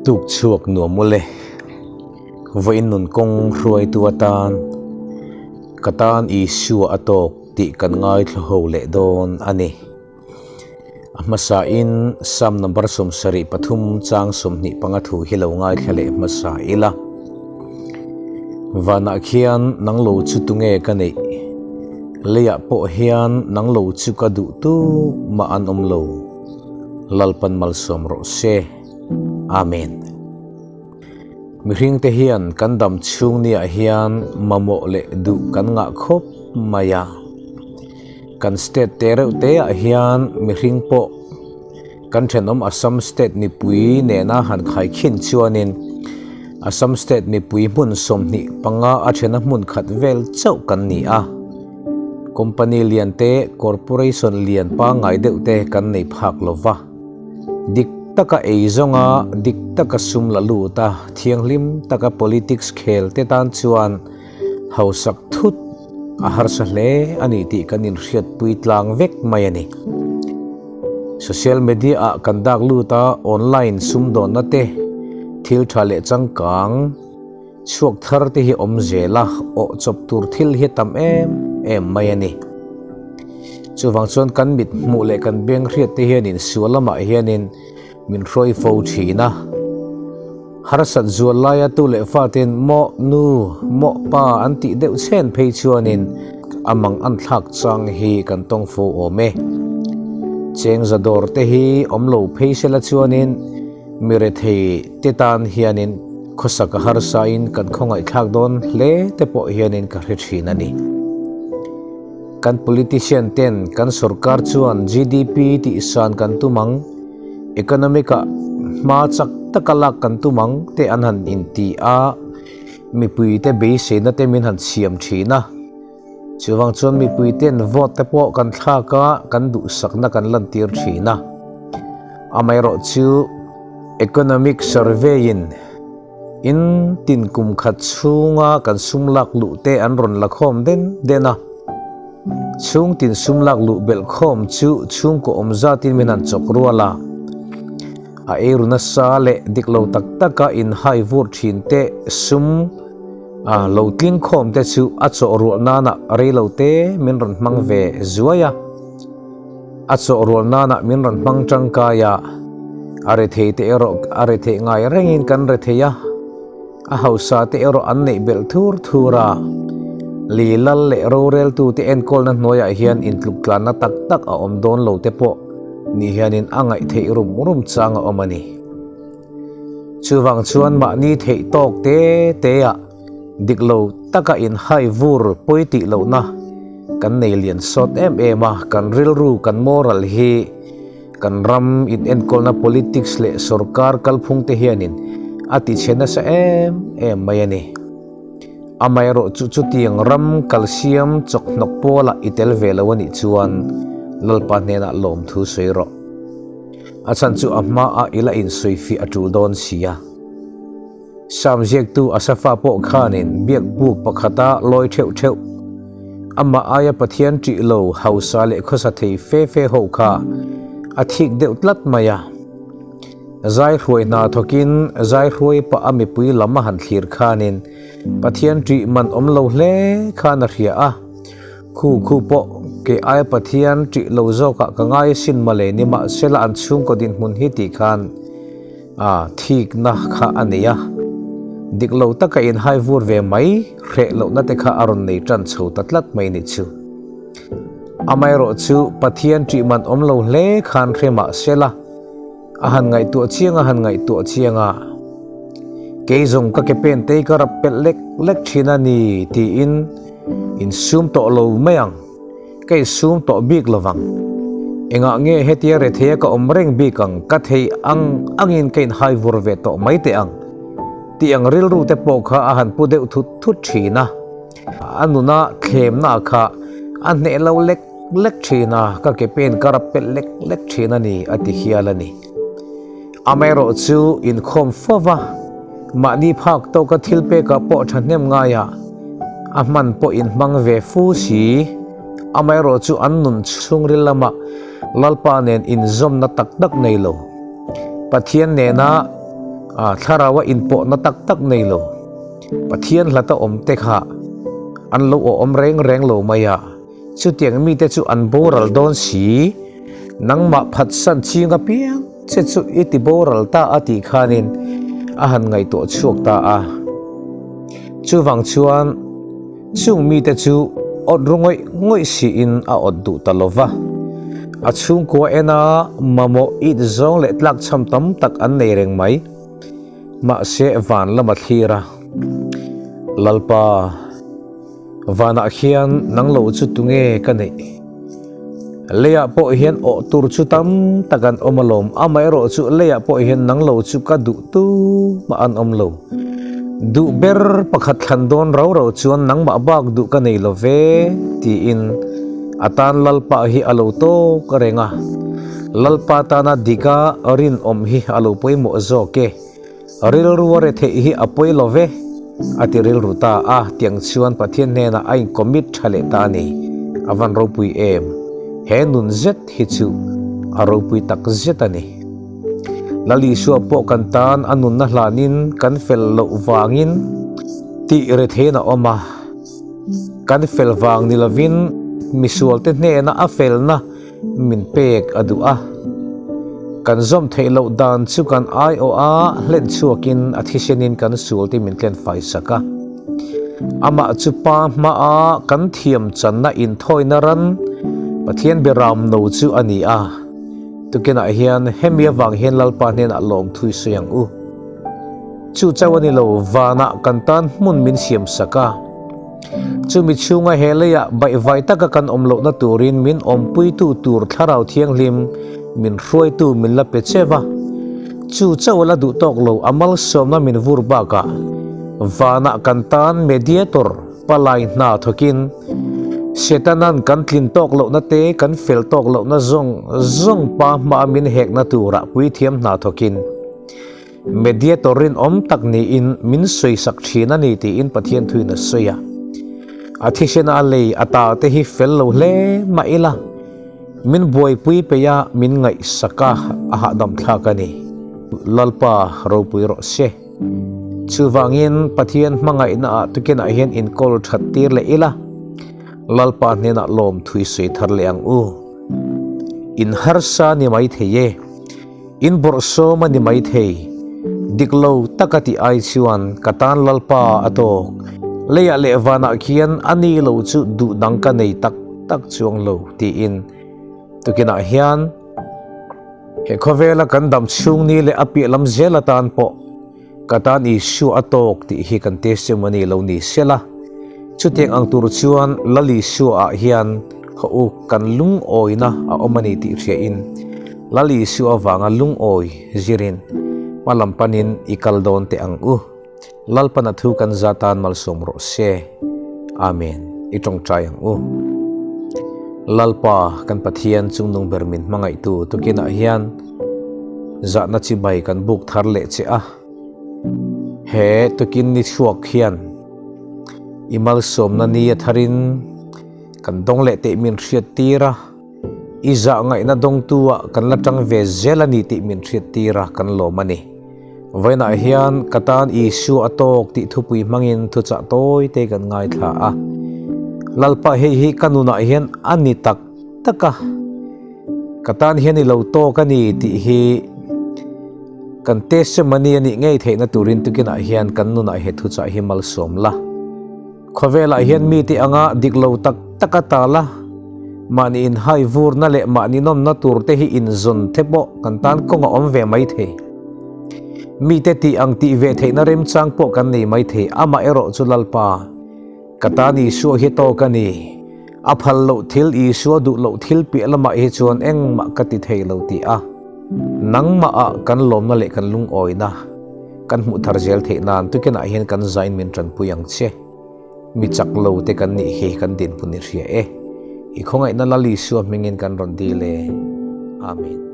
tuk chuak nu mule voi nun kong ruai tuatan katan isu atok ti kan ngai thlo le don ani masa in sam number som sari pathum chang som ni pangathu hilo ngai thale masa ila wana khian nanglo chu tunge kani leya po hian nanglo chu ka du tu ma an omlo lalpan mal som ro se amen mihring te hian kan dam chung ni a hian mamo le du kan nga khop maya kan state te reu te a hian mihring po kan thenom Assam state ni pui ne na han khai khin chuanin Assam state ni pui mun som ni panga a thena mun khat vel chau kan ni a company lian te corporation lian pa ngai deuh te kan nei phak lova dik taka eizonga dik taka sumla luta thianglim taka politics khel te tan chuan hausak thut ahar sa hle ani ti kanin riat pui tlang vek mai ani social media a kandak luta online sumdon na te thil thale changkang chuak thar te hi omzela o chop tur thil hi tam em mai ani chuwang chuan kan mit mu le kan beng riat te hianin sualama hianin min roi fo thina harasat zualaya tu le fatin mo nu mo pa anti deuh chen phei chuanin amang an thlak chang hi kan tong fo ome cheng zador te hi omlo phei sela chuanin mire thei tetan hianin khosaka harsa in kan khongai thlak don hle te po hianin ka hre thin ani kan politician ten kan sarkar chuan GDP ti san kan tumang economica ma chak takalak kan tumang te anhan inti a mi pui te be se na te min han siam thina chuwang chon mi pui ten vote te po kan thlaka kan du sakna kan lan tir thina amai ro chu economic survey in tin kum khat chunga kan sumlak lu te an ron la khom dena chung tin sumlak lu bel khom chu chung ko omza tin min an chok ruala a eruna sa le diklo tak taka in hai vur thin te sum a lo tling khom te chu a cho ru nana reilo te min ron mang ve zuaya a cho ru nana min ron mang tangkaya are thei te ero are thei ngai rengin kan re theya a hausa te ero an nei bel thur thura li lal le ro rel tu te en kol na hnoya hian in tluk tlan na tak tak a om don lo te po ni hianin angai thei rum changa omani chuwang chuan ma ni thei tok te a diklo taka in hai vur poiti lo na kan nei lian sot em a kan ril ru kan moral hi kan ram in enkol na politics le sarkar kalphung te hianin ati chena sa em mai ani amai ro chu tiang ram calcium chok nok pola itel velawani chuan lalpa nena lom thu soiro achan chu amma a ila in soifi atul don sia subject tu asafa po khanin biak buk pakhata loi theu amma aya pathian ti lo hausa le khosa thei fe ho kha athik deuh tlat maya zai huai na thokin zai huai pa ami pui lama han thlir khanin pathian ti man omlo hle khana ria a khu po ke ai pathian ti lo zo ka ngai sin male ni ma sela an chung ko din mun hi ti khan a thik na kha ania diklo taka in hai vur ve mai re lo na te kha aron nei tran chho tatlat mai ni chu amai ro chu pathian ti man omlo hle khan rema sela ahan ngai tu chianga ke zong ka ke pen te ka rap pel lek thina ni ti in sum to lo mayang ke sum to big lawang enga nge hetia re thea ka omreng bikang ka thei angin kein hai vur ve to mai te ang ti ang ril ru te po kha ahan pu deuh thut thina anuna khem na kha an ne lo lek thina ka ke pen ka rap pel lek thina ni ati hialani amero chu in khom fowa mani phak to ka thilpe ka po thanem ngaya aman po in mang ve fu si amero chu annun chungril lama lalpa nen in zom na tak nei lo pathian ne na tharawa inpo na tak nei lo pathian hlata om te kha an lo om reng lo maya chu tiang mi te chu an boral don si nangma phat san chinga piang che chu iti boral ta ati khanin han ngai to chuak ta chu wang chuan chung mi te chu od rungoi ngoi si in a od du talova chung ko ena mamo it zong le tlak cham tam tak an nei reng mai ma se van lama thira lalpa vana khian nanglo chu tunge kanei leya po hian o tur chu tam takan omalom amai ro chu leya po hian nanglo chu ka du tu ma an omlo du ber pakhat khandon ro chuan nangma bak du ka nei love ti in atan lalpa hi alo to karenga lalpa tana dika arin om hi alo poi mo zo ke ril ruare the hi apoi love atiril ruta tiang chuan pathian ne na ain commit thale ta ni avan ro pui em he nun zet hi chu aro pui tak zet ani lali su po kantan anun na hlanin kan fel lo wangin ti re the na oma kan fel wang ni lovin misual te ne na a fel na min pek adu kan zom theilo dan chu kan ai o len chuakin athisenin kan sulti min tlen fai saka ama chu pa ma kan thiam channa in thoina ran pathian beram no chu ani tukena hian hemia wang hen lalpa nen alom thui suyang chu chawani lo wana kantan mun min siam saka chu mi chunga heleya bai vai taka kan omlo na turin min ompui tu tur tharau thiang lim min roi tu min la pecheva chu chawla du tok lo amal somna min vurba ka wana kantan mediator palai na thokin setanan kan tlin tok lo na te kan fel tok lo na zong pa ma min hek na tura pui thiam na thokin mediatorin om tak ni in min soi sak thina ni ti in pathian thui na soya athishena le ata te hi fel lo hle ma ila min boy pui peya min ngai saka dam thla kani lalpa ro pui ro se chuwangin pathian mangai na tukena hian in kol thattir le ila lalpa nena lom thui sei thar leang in harsa ni mai theye in borso ma ni mai thei diklo takati ai chuan katan lalpa atok leya lewana khian ani lo chu du dang ka nei tak chuang lo ti in tukena hian he khovela kan dam chung ni le api lam zela tan po katan i shu atok ti hi kan testimony lo ni sela chutiang ang tur chuan lali shu hian ho kan lung oina omani ti ria in lali shu awanga lung oi zirin malampanin ikaldon te ang lalpana thu kan zatan malsom ro se amen itong tryang lalpa kan pathian chungnung bermin mangai tu tukina hian za na chi bai kan buk thar le che he tukin ni chuak hian imal som na ni tharin kan dong le te min hriat tira iza ngai na dong tua kan latang ve zelani ti min hriat tira kan lo mani vaina hian katan isu atok ti thupui mangin thu cha toy te kan ngai thla lalpa hi kanuna hian ani tak taka katan hian i lo to kani ti hi kan testimony ani ngei theina turin tukina hian kanuna he thu cha hi mal som la khovela hian mi ti anga diklo tak takatala mani in hai vur na le mani nom na tur te hi in zon thepo kantan konga om ve mai the mi te ti ang ti ve the na rem chang po kan nei mai the ama ero chulalpa katani su hi to kani aphal lo thil i su du lo thil pi lama hi chuan eng ma kati thei lo ti nang ma kan lom na le kan lung oina kan mu thar zel the nan tu ken hian kan zain min tran puyang che mi chak lo te kan ni he kan din puni ria i khongai na lali su mengin kan ron di le amen.